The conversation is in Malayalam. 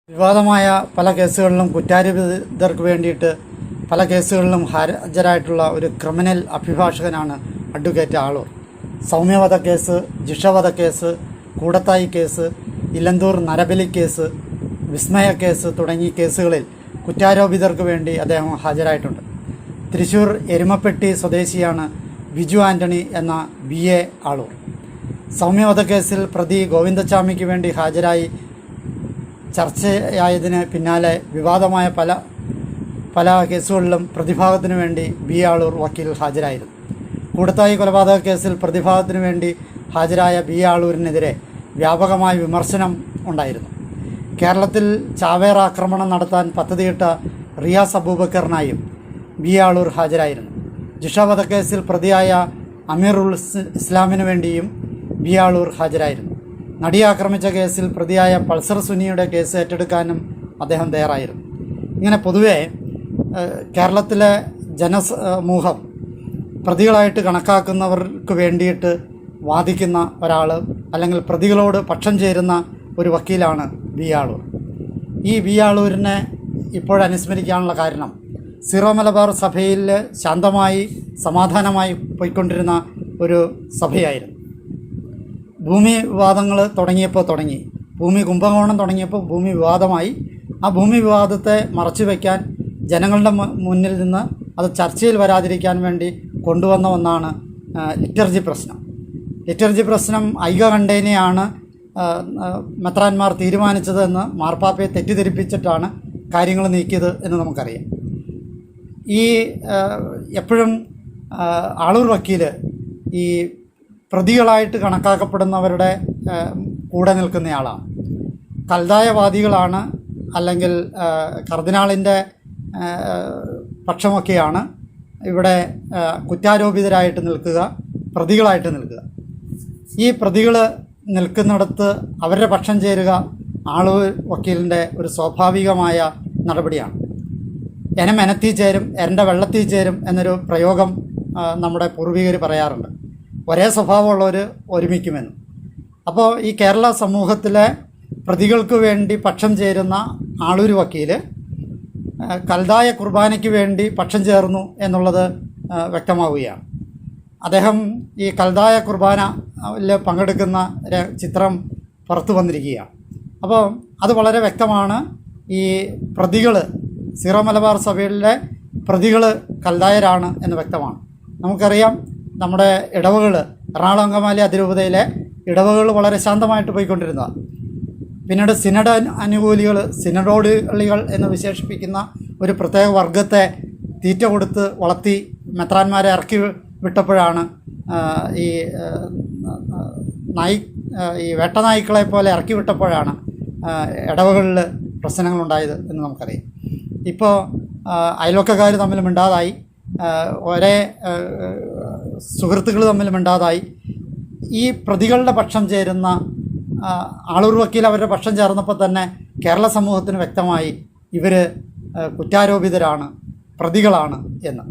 വിവാദമായ പല കേസുകളിലും കുറ്റാരോപിതർക്ക് വേണ്ടിയിട്ട് പല കേസുകളിലും ഹാജരായിട്ടുള്ള ഒരു ക്രിമിനൽ അഭിഭാഷകനാണ് അഡ്വക്കേറ്റ് ആളൂർ. സൗമ്യ വധക്കേസ്, ജിഷ വധക്കേസ്, കൂടത്തായി കേസ്, ഇലന്തൂർ നരബലി കേസ്, വിസ്മയ കേസ് തുടങ്ങിയ കേസുകളിൽ കുറ്റാരോപിതർക്ക് വേണ്ടി അദ്ദേഹം ഹാജരായിട്ടുണ്ട്. തൃശ്ശൂർ എരുമപ്പെട്ടി സ്വദേശിയാണ് ബിജു ആൻ്റണി എന്ന BA ആളൂർ. സൗമ്യ വധക്കേസിൽ പ്രതി ഗോവിന്ദച്ചാമിക്ക് വേണ്ടി ഹാജരായി ചർച്ചയായതിന് പിന്നാലെ വിവാദമായ പല കേസുകളിലും പ്രതിഭാഗത്തിനു വേണ്ടി BA ആളൂർ വക്കീൽ ഹാജരായിരുന്നു. കൂടത്തായി കൊലപാതക കേസിൽ പ്രതിഭാഗത്തിനു വേണ്ടി ഹാജരായ BA ആളൂരിനെതിരെ വ്യാപകമായ വിമർശനം ഉണ്ടായിരുന്നു. കേരളത്തിൽ ചാവേർ ആക്രമണം നടത്താൻ പദ്ധതിയിട്ട റിയാസ് അബൂബക്കറിനായും BA ആളൂർ ഹാജരായിരുന്നു. ജിഷ വധക്കേസിൽ പ്രതിയായ അമീറുൽ ഇസ്ലാമിനു വേണ്ടിയും BA ആളൂർ ഹാജരായിരുന്നു. നടിയെ ആക്രമിച്ച കേസിൽ പ്രതിയായ പൾസർ സുനിയുടെ കേസ് ഏറ്റെടുക്കാനും അദ്ദേഹം തയ്യാറായിരുന്നു. ഇങ്ങനെ പൊതുവേ കേരളത്തിലെ ജനസമൂഹം പ്രതികളായിട്ട് കണക്കാക്കുന്നവർക്ക് വേണ്ടിയിട്ട് വാദിക്കുന്ന ഒരാൾ, അല്ലെങ്കിൽ പ്രതികളോട് പക്ഷം ചേരുന്ന ഒരു വക്കീലാണ് BA ആളൂർ. ഈ BA ആളൂരിനെ ഇപ്പോഴനുസ്മരിക്കാനുള്ള കാരണം സീറോ മലബാർ സഭയിൽ ശാന്തമായി സമാധാനമായി പോയിക്കൊണ്ടിരുന്ന ഒരു സഭയായിരുന്നു. ഭൂമി വിവാദങ്ങൾ തുടങ്ങി ഭൂമി കുംഭകോണം തുടങ്ങിയപ്പോൾ ഭൂമി വിവാദമായി. ആ ഭൂമി വിവാദത്തെ മറച്ചു വയ്ക്കാൻ ജനങ്ങളുടെ മുന്നിൽ നിന്ന് അത് ചർച്ചയിൽ വരാതിരിക്കാൻ വേണ്ടി കൊണ്ടുവന്ന ഒന്നാണ് ലിറ്റർജി പ്രശ്നം. ലിറ്റർജി പ്രശ്നം ഐകകണ്ഠേനയാണ് മെത്രാന്മാർ തീരുമാനിച്ചതെന്ന് മാർപ്പാപ്പയെ തെറ്റിദ്ധരിപ്പിച്ചിട്ടാണ് കാര്യങ്ങൾ നീക്കിയത് എന്ന് നമുക്കറിയാം. ഈ എപ്പോഴും ആളൂർ വക്കീൽ ഈ പ്രതികളായിട്ട് കണക്കാക്കപ്പെടുന്നവരുടെ കൂടെ നിൽക്കുന്നയാളാണ്. കൽതായവാദികളാണ്, അല്ലെങ്കിൽ കർദിനാളിൻ്റെ പക്ഷമൊക്കെയാണ് ഇവിടെ കുറ്റാരോപിതരായിട്ട് നിൽക്കുക, പ്രതികളായിട്ട് നിൽക്കുക. ഈ പ്രതികൾ നിൽക്കുന്നിടത്ത് അവരുടെ പക്ഷം ചേരുക ആളൂർ വക്കീലിൻ്റെ ഒരു സ്വാഭാവികമായ നടപടിയാണ്. എനത്തി ചേരും, എൻ്റെ വെള്ളത്തിൽ ചേരും എന്നൊരു പ്രയോഗം നമ്മുടെ പൂർവികർ പറയാറുണ്ട്. ഒരേ സ്വഭാവമുള്ളവർ ഒരുമിക്കുമെന്ന്. അപ്പോൾ ഈ കേരള സമൂഹത്തിലെ പ്രതികൾക്ക് വേണ്ടി പക്ഷം ചേരുന്ന ആളൂർ വക്കീൽ കൽതായ കുർബാനയ്ക്ക് വേണ്ടി പക്ഷം ചേർന്നു എന്നുള്ളത് വ്യക്തമാവുകയാണ്. അദ്ദേഹം ഈ കൽതായ കുർബാനയിൽ പങ്കെടുക്കുന്ന ചിത്രം പുറത്തു വന്നിരിക്കുകയാണ്. അപ്പോൾ അത് വളരെ വ്യക്തമാണ്. ഈ പ്രതികൾ സീറോ മലബാർ സഭയിലെ പ്രതികൾ കൽതായരാണ് എന്ന് വ്യക്തമാണ്. നമുക്കറിയാം, നമ്മുടെ ഇടവകൾ, എറണാകുളം അങ്കമാലി അതിരൂപതയിലെ ഇടവകൾ വളരെ ശാന്തമായിട്ട് പോയിക്കൊണ്ടിരുന്നതാണ്. പിന്നീട് സിനഡ് അനുകൂലികൾ, സിനഡോളികൾ എന്ന് വിശേഷിപ്പിക്കുന്ന ഒരു പ്രത്യേക വർഗത്തെ തീറ്റ കൊടുത്ത് വളർത്തി മെത്രാന്മാരെ ഇറക്കി വിട്ടപ്പോഴാണ് ഈ വേട്ടനായ്ക്കളെ പോലെ ഇറക്കി വിട്ടപ്പോഴാണ് ഇടവകളിൽ പ്രശ്നങ്ങളുണ്ടായത് എന്ന് നമുക്കറിയാം. ഇപ്പോൾ അയൽവക്കക്കാർ തമ്മിൽ മിണ്ടാതായി, ഒരേ സുഹൃത്തുക്കൾ തമ്മിൽ മിണ്ടാതായി. ഈ പ്രതികളുടെ പക്ഷം ചേരുന്ന ആളൂർ വക്കീൽ അവരുടെ പക്ഷം ചേർന്നപ്പോൾ തന്നെ കേരള സമൂഹത്തിന് വ്യക്തമായി ഇവർ കുറ്റാരോപിതരാണ്, പ്രതികളാണ് എന്ന്.